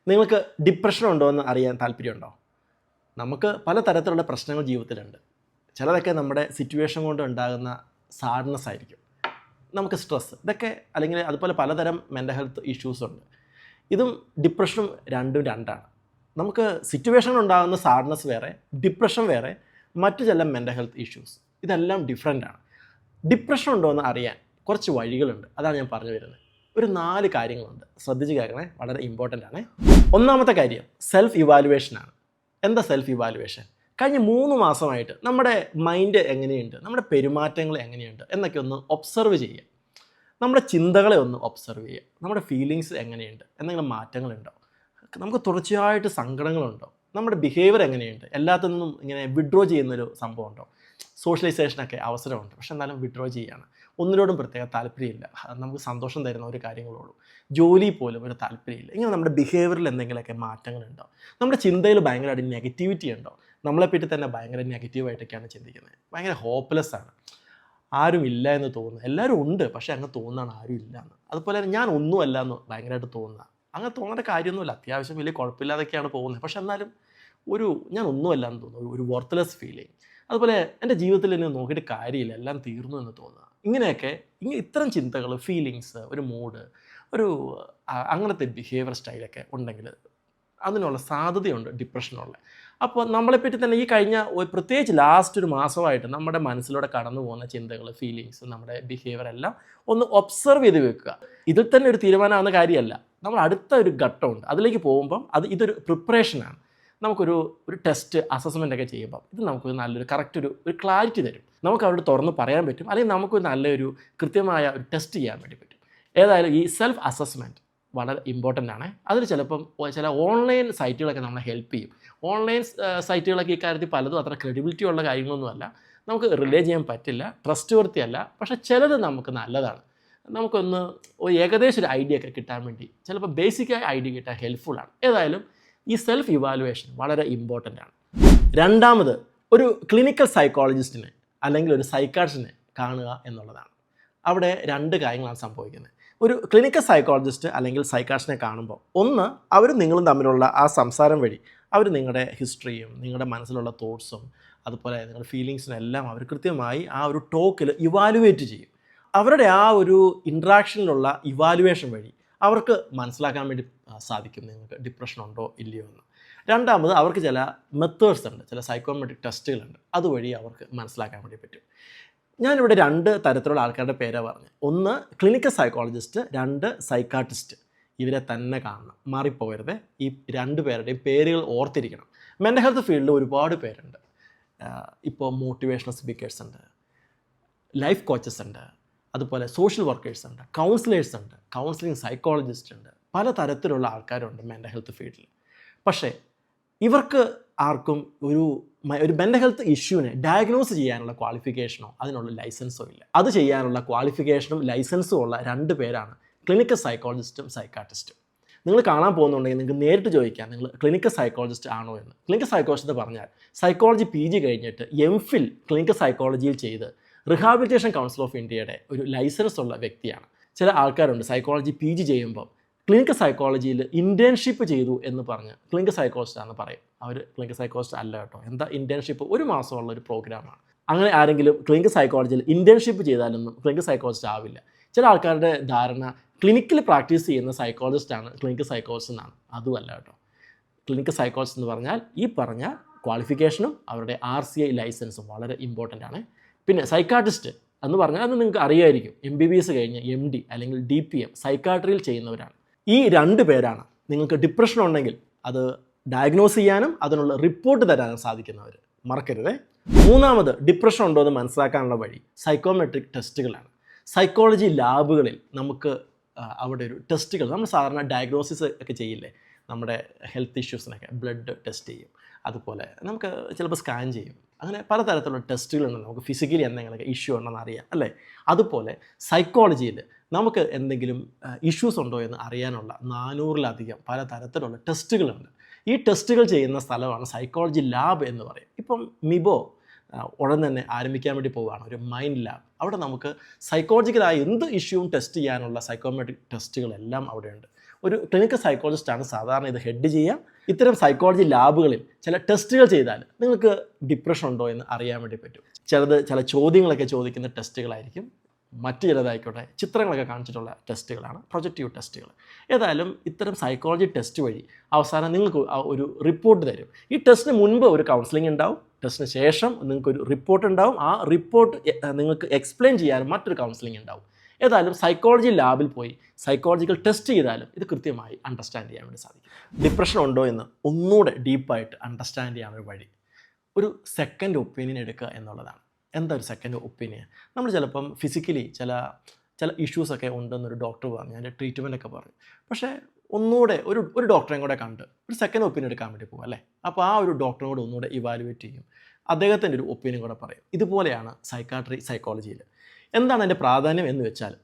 നിങ്ങൾക്ക് ഡിപ്രഷൻ ഉണ്ടോ എന്ന് അറിയാൻ താല്പര്യമുണ്ടോ? നമുക്ക് പലതരത്തിലുള്ള പ്രശ്നങ്ങൾ ജീവിതത്തിലുണ്ട്. ചിലതൊക്കെ നമ്മുടെ സിറ്റുവേഷൻ കൊണ്ട് ഉണ്ടാകുന്ന സാഡ്നെസ് ആയിരിക്കും, നമുക്ക് സ്ട്രെസ്, ഇതൊക്കെ അല്ലെങ്കിൽ അതുപോലെ പലതരം മെൻ്റൽ ഹെൽത്ത് ഇഷ്യൂസ് ഉണ്ട്. ഇതും ഡിപ്രഷനും രണ്ടും രണ്ടാണ്. നമുക്ക് സിറ്റുവേഷൻ ഉണ്ടാകുന്ന സാഡ്നെസ് വേറെ, ഡിപ്രഷൻ വേറെ, മറ്റു ചില മെൻ്റൽ ഹെൽത്ത് ഇഷ്യൂസ് ഇതെല്ലാം ഡിഫറെൻ്റാണ്. ഡിപ്രഷൻ ഉണ്ടോ എന്ന് അറിയാൻ കുറച്ച് വഴികളുണ്ട്, അതാണ് ഞാൻ പറഞ്ഞു വരുന്നത്. ഒരു 4 കാര്യങ്ങളുണ്ട്, ശ്രദ്ധിച്ച് കേൾക്കണേ, വളരെ ഇമ്പോർട്ടൻ്റ് ആണ്. ഒന്നാമത്തെ കാര്യം സെൽഫ് ഇവാലുവേഷനാണ്. എന്താ സെൽഫ് ഇവാലുവേഷൻ? കഴിഞ്ഞ 3 മാസമായിട്ട് നമ്മുടെ മൈൻഡ് എങ്ങനെയുണ്ട്, നമ്മുടെ പെരുമാറ്റങ്ങൾ എങ്ങനെയുണ്ട് എന്നൊക്കെ ഒന്ന് ഒബ്സർവ് ചെയ്യുക. നമ്മുടെ ചിന്തകളെ ഒന്ന് ഒബ്സർവ് ചെയ്യുക. നമ്മുടെ ഫീലിങ്സ് എങ്ങനെയുണ്ട്, എന്തെങ്കിലും മാറ്റങ്ങളുണ്ടോ, നമുക്ക് തുടർച്ചയായിട്ട് സങ്കടങ്ങളുണ്ടോ, നമ്മുടെ ബിഹേവിയർ എങ്ങനെയുണ്ട്, എല്ലാത്തിൽ നിന്നും ഇങ്ങനെ വിഡ്രോ ചെയ്യുന്നൊരു സംഭവമുണ്ടോ, സോഷ്യലൈസേഷനൊക്കെ അവസരമുണ്ട് പക്ഷെ എന്നാലും വിഡ്രോ ചെയ്യുകയാണ്, ഒന്നിനോടും പ്രത്യേക താല്പര്യമില്ല, നമുക്ക് സന്തോഷം തരുന്ന ഒരു കാര്യങ്ങളുള്ളൂ, ജോലി പോലും ഒരു താല്പര്യമില്ല, ഇങ്ങനെ നമ്മുടെ ബിഹേവിയറിൽ എന്തെങ്കിലുമൊക്കെ മാറ്റങ്ങളുണ്ടോ, നമ്മുടെ ചിന്തയിൽ ഭയങ്കരമായിട്ട് നെഗറ്റിവിറ്റി ഉണ്ടോ, നമ്മളെപ്പറ്റി തന്നെ ഭയങ്കര നെഗറ്റീവായിട്ടൊക്കെയാണ് ചിന്തിക്കുന്നത്, ഭയങ്കര ഹോപ്പ്ലെസ് ആണ്, ആരും ഇല്ല എന്ന് തോന്നുന്നു, എല്ലാവരും ഉണ്ട് പക്ഷേ അങ്ങ് തോന്നുകയാണ് ആരും ഇല്ല എന്ന്. അതുപോലെ ഞാൻ ഒന്നുമല്ല എന്ന് ഭയങ്കരമായിട്ട് തോന്നുക, അങ്ങനെ തോന്നേണ്ട കാര്യമൊന്നുമില്ല, അത്യാവശ്യം വലിയ കുഴപ്പമില്ലാതൊക്കെയാണ് പോകുന്നത് പക്ഷെ എന്നാലും ഞാൻ ഒന്നുമല്ല എന്ന് തോന്നുന്നു, ഒരു വർത്ത്ലെസ് ഫീലിംഗ്. അതുപോലെ എൻ്റെ ജീവിതത്തിൽ എന്നെ നോക്കിയിട്ട് കാര്യമില്ല, എല്ലാം തീർന്നു എന്ന് തോന്നുക, ഇങ്ങനെയൊക്കെ ഇത്തരം ചിന്തകൾ, ഫീലിങ്സ്, ഒരു മൂഡ്, അങ്ങനത്തെ ബിഹേവിയർ സ്റ്റൈലൊക്കെ ഉണ്ടെങ്കിൽ അതിനുള്ള സാധ്യതയുണ്ട് ഡിപ്രഷനുള്ള. അപ്പോൾ നമ്മളെപ്പറ്റി തന്നെ ഈ കഴിഞ്ഞ പ്രത്യേകിച്ച് ലാസ്റ്റ് ഒരു മാസമായിട്ട് നമ്മുടെ മനസ്സിലൂടെ കടന്നു പോകുന്ന ചിന്തകൾ, ഫീലിങ്സ്, നമ്മുടെ ബിഹേവിയർ എല്ലാം ഒന്ന് ഒബ്സർവ് ചെയ്ത് വെക്കുക. ഇതിൽ തന്നെ ഒരു തീരുമാനമാകുന്ന കാര്യമല്ല, നമ്മൾ അടുത്ത ഒരു ഘട്ടമുണ്ട്, അതിലേക്ക് പോകുമ്പം ഇതൊരു പ്രിപ്പറേഷനാണ്. നമുക്കൊരു ടെസ്റ്റ്, അസസ്മെൻ്റ് ഒക്കെ ചെയ്യുമ്പം ഇത് നമുക്ക് നല്ലൊരു കറക്റ്റ് ഒരു ക്ലാരിറ്റി തരും, നമുക്ക് അവരോട് തുറന്ന് പറയാൻ പറ്റും, അല്ലെങ്കിൽ നമുക്ക് നല്ലൊരു കൃത്യമായ ഒരു ടെസ്റ്റ് ചെയ്യാൻ വേണ്ടി പറ്റും. ഏതായാലും ഈ സെൽഫ് അസസ്മെൻറ്റ് വളരെ ഇമ്പോർട്ടൻ്റ് ആണ്. അതിൽ ചിലപ്പം ചില ഓൺലൈൻ സൈറ്റുകളൊക്കെ നമ്മളെ ഹെൽപ്പ് ചെയ്യും. ഓൺലൈൻ സൈറ്റുകളൊക്കെ ഈ കാര്യത്തിൽ പലതും അത്ര ക്രെഡിബിലിറ്റി ഉള്ള കാര്യങ്ങളൊന്നുമല്ല, നമുക്ക് റിലേ ചെയ്യാൻ പറ്റില്ല, ട്രസ്റ്റ് വർത്തിയല്ല, പക്ഷേ ചിലത് നമുക്ക് നല്ലതാണ്. നമുക്കൊന്ന് ഏകദേശം ഒരു ഐഡിയ ഒക്കെ കിട്ടാൻ വേണ്ടി ചിലപ്പോൾ ബേസിക്കായ ഐഡിയ കിട്ടാൻ ഹെൽപ്ഫുള്ളാണ്. ഏതായാലും ഈ സെൽഫ് ഇവാലുവേഷൻ വളരെ ഇമ്പോർട്ടൻ്റ് ആണ്. രണ്ടാമത് ഒരു ക്ലിനിക്കൽ സൈക്കോളജിസ്റ്റിനെ അല്ലെങ്കിൽ ഒരു സൈക്കാട്രിസ്റ്റിനെ കാണുക എന്നുള്ളതാണ്. അവിടെ 2 കാര്യങ്ങളാണ് സംഭവിക്കുന്നത്. ഒരു ക്ലിനിക്കൽ സൈക്കോളജിസ്റ്റ് അല്ലെങ്കിൽ സൈക്കാട്രിസ്റ്റിനെ കാണുമ്പോൾ ഒന്ന്, അവർ നിങ്ങളും തമ്മിലുള്ള ആ സംസാരം വഴി അവർ നിങ്ങളുടെ ഹിസ്റ്ററിയും നിങ്ങളുടെ മനസ്സിലുള്ള തോട്ട്സും അതുപോലെ നിങ്ങളുടെ ഫീലിങ്സിനും എല്ലാം അവർ കൃത്യമായി ആ ഒരു ടോക്കിൽ ഇവാലുവേറ്റ് ചെയ്യും. അവരുടെ ആ ഒരു ഇൻട്രാക്ഷനിലുള്ള ഇവാലുവേഷൻ വഴി അവർക്ക് മനസ്സിലാക്കാൻ വേണ്ടി സാധിക്കും നിങ്ങൾക്ക് ഡിപ്രഷൻ ഉണ്ടോ ഇല്ലയോ എന്ന്. രണ്ടാമത് അവർക്ക് ചില മെത്തേഡ്സ് ഉണ്ട്, ചില സൈക്കോമെട്രിക് ടെസ്റ്റുകളുണ്ട്, അതുവഴി അവർക്ക് മനസ്സിലാക്കാൻ വേണ്ടി പറ്റും. ഞാനിവിടെ 2 തരത്തിലുള്ള ആൾക്കാരുടെ പേരാണ് പറഞ്ഞത്. ഒന്ന് ക്ലിനിക്കൽ സൈക്കോളജിസ്റ്റ്, 2 സൈക്കാട്രിസ്റ്റ്. ഇവരെ തന്നെ കാണണം, മാറിപ്പോകരുത്. ഈ 2 പേരുടെയും പേരുകൾ ഓർത്തിരിക്കണം. മെൻ്റൽ ഹെൽത്ത് ഫീൽഡിൽ ഒരുപാട് പേരുണ്ട്. ഇപ്പോൾ മോട്ടിവേഷണൽ സ്പീക്കേഴ്സ് ഉണ്ട്, ലൈഫ് കോച്ചസ് ഉണ്ട്, അതുപോലെ സോഷ്യൽ വർക്കേഴ്സ് ഉണ്ട്, കൗൺസിലേഴ്സ് ഉണ്ട്, കൗൺസിലിംഗ് സൈക്കോളജിസ്റ്റ് ഉണ്ട്, പല തരത്തിലുള്ള ആൾക്കാരുണ്ട് മെൻ്റൽ ഹെൽത്ത് ഫീൽഡിൽ. പക്ഷേ ഇവർക്ക് ആർക്കും ഒരു മെൻ്റൽ ഹെൽത്ത് ഇഷ്യൂവിനെ ഡയഗ്നോസ് ചെയ്യാനുള്ള ക്വാളിഫിക്കേഷനോ അതിനുള്ള ലൈസൻസോ ഇല്ല. അത് ചെയ്യാനുള്ള ക്വാളിഫിക്കേഷനും ലൈസൻസും ഉള്ള 2 പേരാണ് ക്ലിനിക്കൽ സൈക്കോളജിസ്റ്റും സൈക്കാട്രിസ്റ്റും. നിങ്ങൾ കാണാൻ പോകുന്നുണ്ടെങ്കിൽ നിങ്ങൾക്ക് നേരിട്ട് ചോദിക്കാം നിങ്ങൾ ക്ലിനിക്കൽ സൈക്കോളജിസ്റ്റ് ആണോ എന്ന്. ക്ലിനിക്കൽ സൈക്കോളജിസ്റ്റ് പറഞ്ഞാൽ സൈക്കോളജി PG കഴിഞ്ഞിട്ട് MPhil ക്ലിനിക്കൽ സൈക്കോളജിയിൽ ചെയ്ത് റിഹാബിലിറ്റേഷൻ കൗൺസിൽ ഓഫ് ഇന്ത്യയുടെ ഒരു ലൈസൻസ് ഉള്ള വ്യക്തിയാണ്. ചില ആൾക്കാരുണ്ട് സൈക്കോളജി PG ചെയ്യുമ്പോൾ ക്ലിനിക്കൽ സൈക്കോളജിയിൽ ഇൻറ്റേൺഷിപ്പ് ചെയ്തു എന്ന് പറഞ്ഞ് ക്ലിനിക്കൽ സൈക്കോളജിസ്റ്റ് ആണെന്ന് പറയും. അവർ ക്ലിനിക്കൽ സൈക്കോളജിസ്റ്റ് അല്ല കേട്ടോ. എന്താ ഇൻറ്റേൺഷിപ്പ്? 1 മാസമുള്ള ഒരു പ്രോഗ്രാമാണ്. അങ്ങനെ ആരെങ്കിലും ക്ലിനിക്കൽ സൈക്കോളജിയിൽ ഇൻറ്റേൺഷിപ്പ് ചെയ്താലൊന്നും ക്ലിനിക്കൽ സൈക്കോളജിസ്റ്റ് ആവില്ല. ചില ആൾക്കാരുടെ ധാരണ ക്ലിനിക്കിൽ പ്രാക്ടീസ് ചെയ്യുന്ന സൈക്കോളജിസ്റ്റാണ് ക്ലിനിക്കൽ സൈക്കോളജിസ്റ്റ് എന്നാണ്. അതുമല്ല കേട്ടോ. ക്ലിനിക്കൽ സൈക്കോളജിസ്റ്റ് എന്ന് പറഞ്ഞാൽ ഈ പറഞ്ഞ ക്വാളിഫിക്കേഷനും അവരുടെ RCI ലൈസൻസും വളരെ ഇമ്പോർട്ടൻ്റ് ആണ്. പിന്നെ സൈക്കാട്രിസ്റ്റ് എന്ന് പറഞ്ഞാൽ അത് നിങ്ങൾക്ക് അറിയായിരിക്കും, MBBS കഴിഞ്ഞ് MD അല്ലെങ്കിൽ DPM സൈക്കാട്രിയിൽ ചെയ്യുന്നവരാണ്. ഈ 2 പേരാണ് നിങ്ങൾക്ക് ഡിപ്രഷൻ ഉണ്ടെങ്കിൽ അത് ഡയഗ്നോസ് ചെയ്യാനും അതിനുള്ള റിപ്പോർട്ട് തരാനും സാധിക്കുന്നവർ, മറക്കരുതേ. മൂന്നാമത് ഡിപ്രഷൻ ഉണ്ടോ എന്ന് മനസ്സിലാക്കാനുള്ള വഴി സൈക്കോമെട്രിക് ടെസ്റ്റുകളാണ്. സൈക്കോളജി ലാബുകളിൽ നമുക്ക് അവിടെ ഒരു ടെസ്റ്റുകൾ, നമ്മൾ സാധാരണ ഡയഗ്നോസിസ് ഒക്കെ ചെയ്യില്ലേ, നമ്മുടെ ഹെൽത്ത് ഇഷ്യൂസിനൊക്കെ ബ്ലഡ് ടെസ്റ്റ് ചെയ്യും, അതുപോലെ നമുക്ക് ചിലപ്പോൾ സ്കാൻ ചെയ്യും, അങ്ങനെ പലതരത്തിലുള്ള ടെസ്റ്റുകളുണ്ട്. നമുക്ക് ഫിസിക്കലി എന്തെങ്കിലുമൊക്കെ ഇഷ്യൂ ഉണ്ടെന്ന് അറിയാം അല്ലേ. അതുപോലെ സൈക്കോളജിയിൽ നമുക്ക് എന്തെങ്കിലും ഇഷ്യൂസ് ഉണ്ടോ എന്ന് അറിയാനുള്ള 400-ലധികം പലതരത്തിലുള്ള ടെസ്റ്റുകളുണ്ട്. ഈ ടെസ്റ്റുകൾ ചെയ്യുന്ന സ്ഥലമാണ് സൈക്കോളജി ലാബ് എന്ന് പറയും. ഇപ്പം മിബോ ഉടൻ തന്നെ ആരംഭിക്കാൻ വേണ്ടി പോവുകയാണ്, ഒരു മൈൻഡ് ലാബ്. അവിടെ നമുക്ക് സൈക്കോളജിക്കലായ എന്ത് ഇഷ്യൂവും ടെസ്റ്റ് ചെയ്യാനുള്ള സൈക്കോമെട്രിക് ടെസ്റ്റുകളെല്ലാം അവിടെയുണ്ട്. ഒരു ക്ലിനിക്കൽ സൈക്കോളജിസ്റ്റാണ് സാധാരണ ഇത് ഹെഡ് ചെയ്യുക. ഇത്തരം സൈക്കോളജി ലാബുകളിൽ ചില ടെസ്റ്റുകൾ ചെയ്താൽ നിങ്ങൾക്ക് ഡിപ്രഷൻ ഉണ്ടോ എന്ന് അറിയാൻ വേണ്ടി പറ്റും. ചില ചോദ്യങ്ങളൊക്കെ ചോദിക്കുന്ന ടെസ്റ്റുകളായിരിക്കും, മറ്റു ചിലതായിക്കോട്ടെ ചിത്രങ്ങളൊക്കെ കാണിച്ചിട്ടുള്ള ടെസ്റ്റുകളാണ്, പ്രൊജക്റ്റീവ് ടെസ്റ്റുകൾ. ഏതായാലും ഇത്തരം സൈക്കോളജി ടെസ്റ്റ് വഴി അവസാനം നിങ്ങൾക്ക് ഒരു റിപ്പോർട്ട് തരും. ഈ ടെസ്റ്റിന് മുൻപ് ഒരു കൗൺസിലിംഗ് ഉണ്ടാവും, ടെസ്റ്റിന് ശേഷം നിങ്ങൾക്കൊരു റിപ്പോർട്ട് ഉണ്ടാവും. ആ റിപ്പോർട്ട് നിങ്ങൾക്ക് എക്സ്പ്ലെയിൻ ചെയ്യാനും മറ്റൊരു കൗൺസിലിംഗ് ഉണ്ടാവും. ഏതായാലും സൈക്കോളജി ലാബിൽ പോയി സൈക്കോളജിക്കൽ ടെസ്റ്റ് ചെയ്താലും ഇത് കൃത്യമായി അണ്ടർസ്റ്റാൻഡ് ചെയ്യാൻ വേണ്ടി സാധിക്കും. ഡിപ്രഷൻ ഉണ്ടോ എന്ന് ഒന്നുകൂടെ ഡീപ്പായിട്ട് അണ്ടർസ്റ്റാൻഡ് ചെയ്യാനൊരു വഴി ഒരു സെക്കൻഡ് ഒപ്പീനിയൻ എടുക്കുക എന്നുള്ളതാണ്. എന്താ ഒരു സെക്കൻഡ് ഒപ്പീനിയൻ? നമ്മൾ ചിലപ്പം ഫിസിക്കലി ചില ഇഷ്യൂസൊക്കെ ഉണ്ടെന്നൊരു ഡോക്ടർ പറഞ്ഞു, അതിൻ്റെ ട്രീറ്റ്മെൻറ്റൊക്കെ പറഞ്ഞു. പക്ഷേ ഒന്നുകൂടെ ഒരു ഡോക്ടറെയും കൂടെ കണ്ട് ഒരു സെക്കൻഡ് ഒപ്പീനിയൻ എടുക്കാൻ വേണ്ടി പോകും അല്ലേ. അപ്പോൾ ആ ഒരു ഡോക്ടറും കൂടെ ഒന്നുകൂടെ ഇവാലുവേറ്റ് ചെയ്യും, അദ്ദേഹത്തിൻ്റെ ഒരു ഒപ്പീനിയൻ കൂടെ പറയും. ഇതുപോലെയാണ് സൈക്കോളജിയിൽ. എന്താണ് അതിൻ്റെ പ്രാധാന്യം എന്ന് വെച്ചാൽ,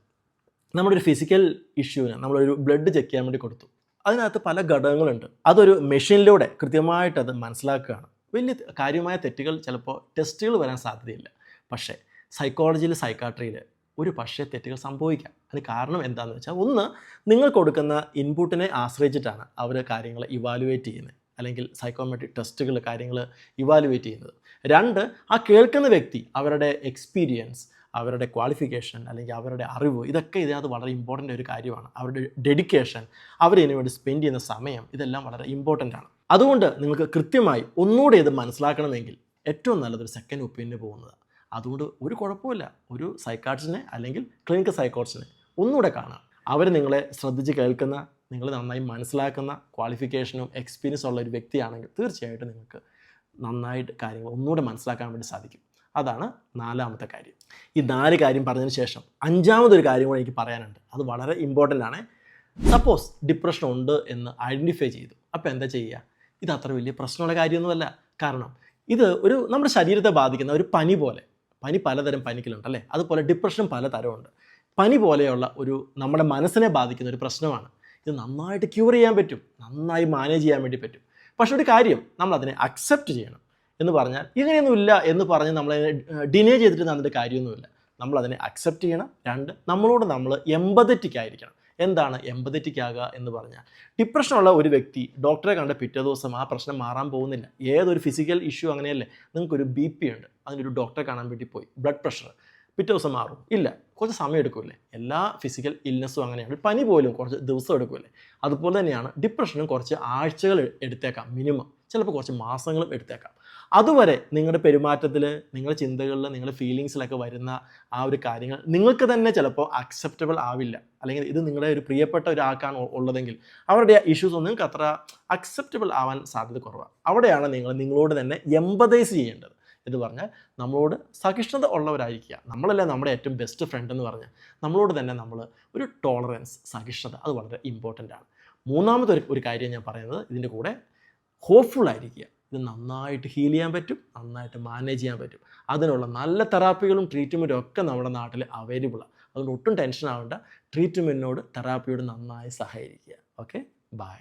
നമ്മുടെ ഒരു ഫിസിക്കൽ ഇഷ്യൂവിന് നമ്മളൊരു ബ്ലഡ് ചെക്ക് ചെയ്യാൻ വേണ്ടി കൊടുത്തു. അതിനകത്ത് പല ഘടകങ്ങളുണ്ട്. അതൊരു മെഷീനിലൂടെ കൃത്യമായിട്ട് അത് മനസ്സിലാക്കുകയാണ്. വലിയ കാര്യമായ തെറ്റുകൾ ചിലപ്പോൾ ടെസ്റ്റുകൾ വരാൻ സാധ്യതയില്ല. പക്ഷേ സൈക്കോളജിയിൽ ഒരു പക്ഷേ തെറ്റുകൾ സംഭവിക്കാം. അതിന് കാരണം എന്താണെന്ന് വെച്ചാൽ, ഒന്ന്, നിങ്ങൾ കൊടുക്കുന്ന ഇൻപുട്ടിനെ ആശ്രയിച്ചിട്ടാണ് അവർ കാര്യങ്ങൾ ഇവാലുവേറ്റ് ചെയ്യുന്നത്, അല്ലെങ്കിൽ സൈക്കോമെട്രിക് ടെസ്റ്റുകൾ കാര്യങ്ങൾ ഇവാലുവേറ്റ് ചെയ്യുന്നത്. രണ്ട്, ആ കേൾക്കുന്ന വ്യക്തി അവരുടെ എക്സ്പീരിയൻസ്, അവരുടെ ക്വാളിഫിക്കേഷൻ അല്ലെങ്കിൽ അവരുടെ അറിവ്, ഇതൊക്കെ ഇതിനകത്ത് വളരെ ഇമ്പോർട്ടൻ്റ് ഒരു കാര്യമാണ്. അവരുടെ ഡെഡിക്കേഷൻ, അവരിതിനു വേണ്ടി സ്പെൻഡ് ചെയ്യുന്ന സമയം, ഇതെല്ലാം വളരെ ഇമ്പോർട്ടൻ്റ് ആണ്. അതുകൊണ്ട് നിങ്ങൾക്ക് കൃത്യമായി ഒന്നുകൂടെ ഇത് മനസ്സിലാക്കണമെങ്കിൽ ഏറ്റവും നല്ലതൊരു സെക്കൻഡ് ഒപ്പീനിയന് പോകുന്നത്. അതുകൊണ്ട് ഒരു കുഴപ്പമില്ല, ഒരു സൈക്കാട്രിസ്റ്റിനെ അല്ലെങ്കിൽ ക്ലിനിക്കൽ സൈക്കോളജിസ്റ്റിനെ ഒന്നുകൂടെ കാണാം. അവർ നിങ്ങളെ ശ്രദ്ധിച്ച് കേൾക്കുന്ന, നിങ്ങൾ നന്നായി മനസ്സിലാക്കുന്ന, ക്വാളിഫിക്കേഷനും എക്സ്പീരിയൻസും ഉള്ള ഒരു വ്യക്തിയാണെങ്കിൽ തീർച്ചയായിട്ടും നിങ്ങൾക്ക് നന്നായിട്ട് കാര്യങ്ങൾ ഒന്നുകൂടെ മനസ്സിലാക്കാൻ വേണ്ടി സാധിക്കും. അതാണ് നാലാമത്തെ കാര്യം. ഈ 4 കാര്യം പറഞ്ഞതിന് ശേഷം അഞ്ചാമതൊരു കാര്യം കൂടെ എനിക്ക് പറയാനുണ്ട്. അത് വളരെ ഇമ്പോർട്ടൻ്റ് ആണ്. സപ്പോസ് ഡിപ്രഷൻ ഉണ്ട് എന്ന് ഐഡൻറ്റിഫൈ ചെയ്തു, അപ്പോൾ എന്താ ചെയ്യുക? ഇത് അത്ര വലിയ പ്രശ്നമുള്ള കാര്യമൊന്നുമല്ല. കാരണം ഇത് നമ്മുടെ ശരീരത്തെ ബാധിക്കുന്ന ഒരു പനി പോലെ, പനി പലതരം പനിക്കലുണ്ട് അല്ലേ, അതുപോലെ ഡിപ്രഷൻ പലതരമുണ്ട്. പനി പോലെയുള്ള നമ്മുടെ മനസ്സിനെ ബാധിക്കുന്ന ഒരു പ്രശ്നമാണ്. ഇത് നന്നായിട്ട് ക്യൂർ ചെയ്യാൻ പറ്റും, നന്നായി മാനേജ് ചെയ്യാൻ വേണ്ടി പറ്റും. പക്ഷെ ഒരു കാര്യം, നമ്മളതിനെ അക്സെപ്റ്റ് ചെയ്യണം. എന്ന് പറഞ്ഞാൽ ഇങ്ങനെയൊന്നുമില്ല എന്ന് പറഞ്ഞ് നമ്മളതിനെ ഡിനേ ചെയ്തിട്ട് നടന്നിട്ട് കാര്യമൊന്നുമില്ല. നമ്മളതിനെ അക്സെപ്റ്റ് ചെയ്യണം. 2, നമ്മളോട് നമ്മൾ എമ്പതറ്റിക് ആയിരിക്കണം. എന്താണ് എമ്പതറ്റിക് ആകുക എന്ന് പറഞ്ഞാൽ, ഡിപ്രഷനുള്ള ഒരു വ്യക്തി ഡോക്ടറെ കണ്ട പിറ്റേ ദിവസം ആ പ്രശ്നം മാറാൻ പോകുന്നില്ല. ഏതൊരു ഫിസിക്കൽ ഇഷ്യൂ അങ്ങനെയല്ലേ, നിങ്ങൾക്കൊരു BP ഉണ്ട്, അതിനൊരു ഡോക്ടറെ കാണാൻ വേണ്ടി പോയി, ബ്ലഡ് പ്രഷർ, പിറ്റേ ദിവസം മാറും? ഇല്ല, കുറച്ച് സമയം എടുക്കുമല്ലേ. എല്ലാ ഫിസിക്കൽ ഇൽനെസ്സും അങ്ങനെയാണ്. പനി പോലും കുറച്ച് ദിവസം എടുക്കുമല്ലേ. അതുപോലെ തന്നെയാണ് ഡിപ്രഷനും കുറച്ച് ആഴ്ചകൾ എടുത്തേക്കാം, മിനിമം ചിലപ്പോൾ കുറച്ച് മാസങ്ങളും എടുത്തേക്കാം. അതുവരെ നിങ്ങളുടെ പെരുമാറ്റത്തിൽ, നിങ്ങളുടെ ചിന്തകളിൽ, നിങ്ങളുടെ ഫീലിങ്സിലൊക്കെ വരുന്ന ആ ഒരു കാര്യങ്ങൾ നിങ്ങൾക്ക് തന്നെ ചിലപ്പോൾ അക്സെപ്റ്റബിൾ ആവില്ല. അല്ലെങ്കിൽ ഇത് നിങ്ങളുടെ ഒരു പ്രിയപ്പെട്ട ഒരാൾക്കാണ് ഉള്ളതെങ്കിൽ അവരുടെ ഇഷ്യൂസ് ഒന്നും നിങ്ങൾക്ക് അത്ര അക്സെപ്റ്റബിൾ ആവാൻ സാധ്യത കുറവാണ്. അവിടെയാണ് നിങ്ങളോട് തന്നെ എമ്പതൈസ് ചെയ്യേണ്ടത്. എന്ന് പറഞ്ഞാൽ നമ്മളോട് സഹിഷ്ണുത ഉള്ളവരായിരിക്കുക. നമ്മളല്ല നമ്മുടെ ഏറ്റവും ബെസ്റ്റ് ഫ്രണ്ട് എന്ന് പറഞ്ഞാൽ നമ്മളോട് തന്നെ നമ്മൾ ഒരു ടോളറൻസ്, സഹിഷ്ണുത, അത് വളരെ ഇമ്പോർട്ടൻ്റ് ആണ്. മൂന്നാമത്തെ ഒരു കാര്യം ഞാൻ പറയുന്നത്, ഇതിൻ്റെ കൂടെ ഹോപ്പ്ഫുൾ ആയിരിക്കുക. ഇത് നന്നായിട്ട് ഹീൽ ചെയ്യാൻ പറ്റും, നന്നായിട്ട് മാനേജ് ചെയ്യാൻ പറ്റും. അതിനുള്ള നല്ല തെറാപ്പികളും ട്രീറ്റ്മെൻറ്റും ഒക്കെ നമ്മുടെ നാട്ടിൽ അവൈലബിളാണ്. അതുകൊണ്ട് ഒട്ടും ടെൻഷൻ ആവേണ്ട. ട്രീറ്റ്മെൻറ്റിനോട്, തെറാപ്പിയോട് നന്നായി സഹകരിക്കുക. Okay, by.